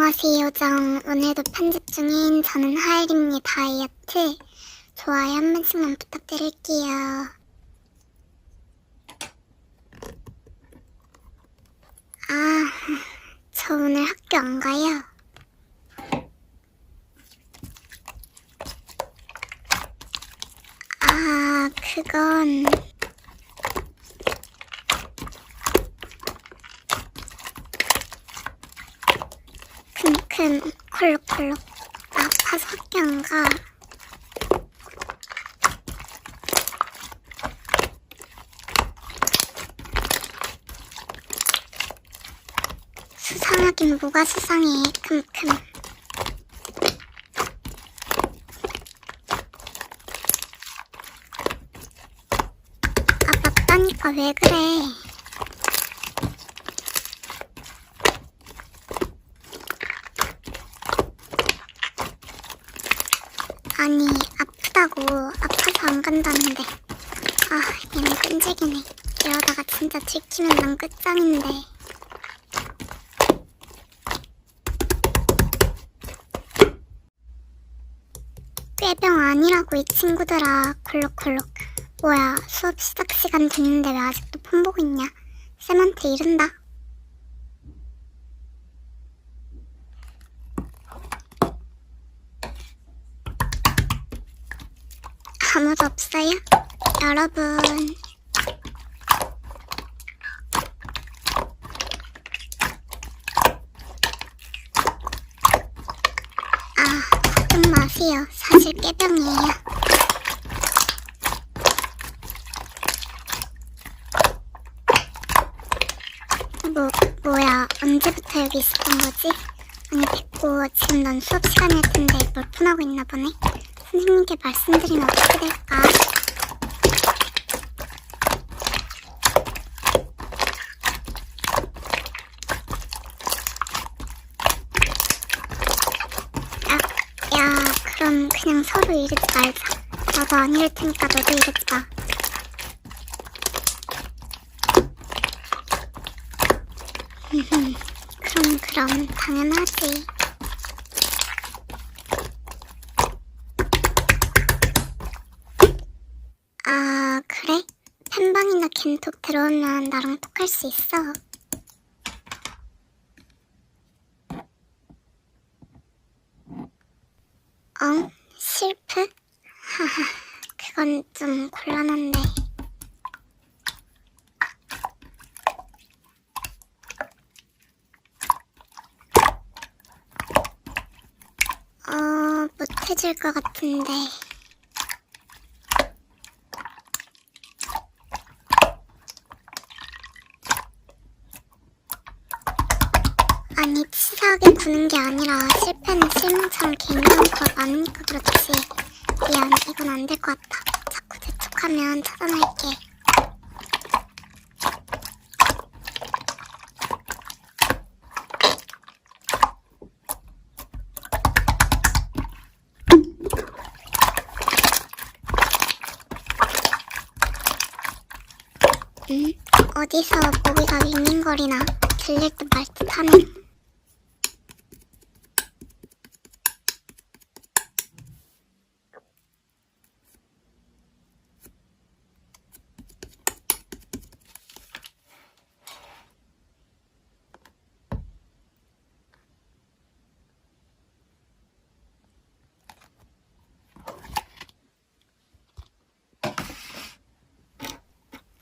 안녕하세요, 요정. 오늘도 편집 중인 저는 하엘입니다. 다이어트. 좋아요 한 번씩만 부탁드릴게요. 저 오늘 학교 안 가요. 그건... 콜록콜록. 아파서 학교 안 가. 수상하긴 뭐가 수상해. 큼큼. 맞다니까 왜 그래. 아니, 아프다고. 아파서 안 간다는데. 얘는 끈질기네. 이러다가 진짜 들키면 난 끝장인데. 꾀병 아니라고 이 친구들아. 콜록콜록. 뭐야, 수업 시작 시간 됐는데 왜 아직도 폰 보고 있냐? 쌤한테 이른다. 아무도 없어요? 여러분. 걱정 마세요. 사실 꾀병이에요. 뭐야, 언제부터 여기 있었던 거지? 아니, 됐고, 지금 넌 수업 시간일 텐데 뭘 폰하고 있나 보네? 선생님께 말씀드리면 어떻게 될까? 그럼 그냥 서로 이러지 말자. 나도 안 이럴 테니까 너도 이러지 마. 그럼 당연하지. 그래? 팬방이나 겐톡 들어오면 나랑 톡할 수 있어. 실프? 그건 좀 곤란한데. 못해줄 것 같은데. 아니, 치사하게 구는 게 아니라 실패는 실망처럼 개인 경우가 많으니까 그렇지. 미안, 이건 안 될 것 같아. 자꾸 재촉하면 차단할게. 어디서 모기가 윙윙거리나 들릴 듯 말 듯 하네.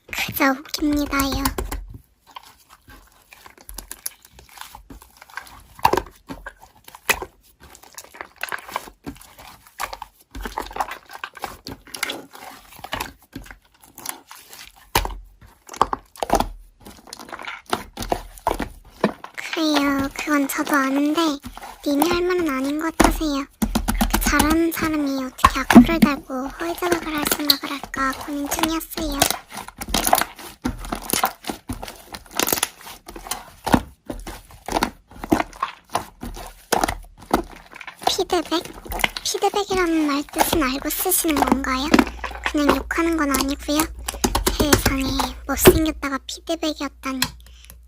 그저 웃깁니다요. 그래요, 그건 저도 아는데 님이 할 말은 아닌 것 같으세요. 그렇게 잘하는 사람이 어떻게 악플을 달고 허위자백을 할 생각을 할까 고민 중이었어요. 피드백? 피드백이라는 말 뜻은 알고 쓰시는 건가요? 그냥 욕하는 건 아니고요. 세상에, 못생겼다가 피드백이었다니.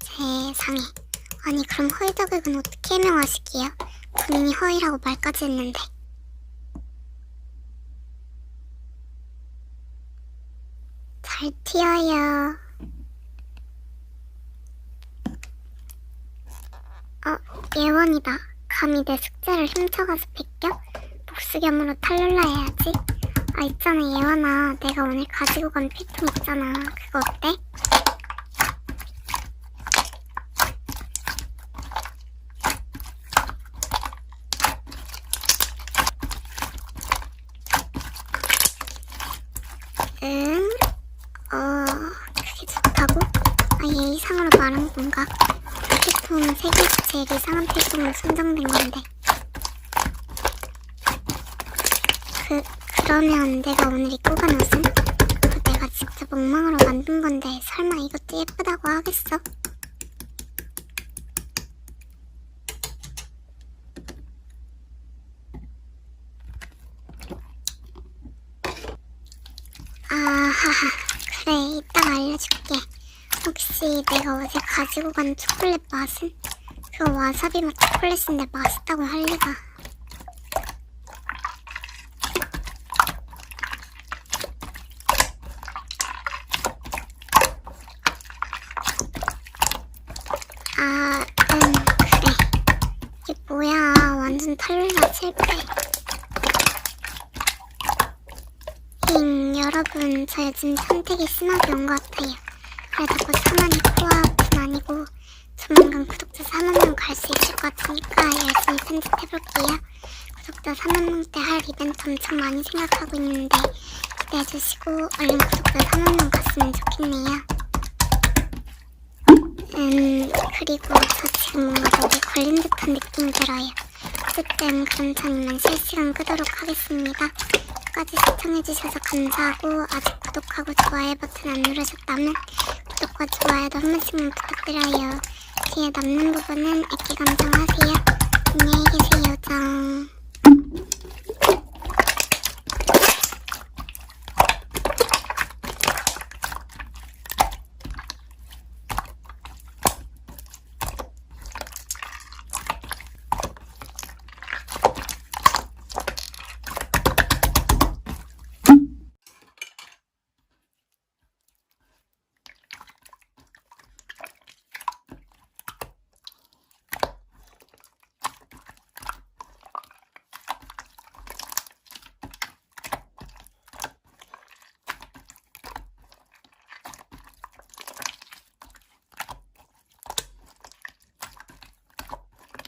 세상에. 아니 그럼 허위 자극은 어떻게 해명하시기요? 본인이 허위라고 말까지 했는데. 잘 튀어요. 예원이다. 감히 내 숙제를 훔쳐가서 베껴? 복수겸으로 탈룰라 해야지. 아 있잖아 예원아, 내가 오늘 가지고 간 필통 있잖아. 그거 어때? 응? 그게 좋다고? 아 얘 이상으로 말한 건가? 필통 세계에서 제일 이상한 필통으로 선정된 건데. 그러면 내가 오늘 입고 간 옷은? 그거 내가 직접 엉망으로 만든 건데 설마 이것도 예쁘다고 하겠어? 아하하, 그래 이따가 알려줄게. 혹시 내가 어제 가지고 간 초콜릿 맛은? 그거 와사비 맛 초콜릿인데 맛있다고 할 리가. 그래. 이게 뭐야, 완전 탈룰라 실패. 여러분, 저 요즘 선택이 심하게 온 것 같아요. 그래도 4만이 코앞은 아니고 조만간 구독자 4만 명 갈 수 있을 것 같으니까 열심히 편집해볼게요. 구독자 4만 명대 할 이벤트 엄청 많이 생각하고 있는데 기대해주시고 얼른 구독자 4만 명 갔으면 좋겠네요. 그리고 저 지금 뭔가 목에 걸린 듯한 느낌이 들어요. 어쨌든 그럼 전 이만 실시간 끄도록 하겠습니다. 끝까지 시청해주셔서 감사하고 아직 구독하고 좋아요 버튼 안 누르셨다면 구독과 좋아요도 한 번씩만 부탁드려요. 뒤에 남는 부분은 애기 감상하세요. 안녕히 계세요. 정.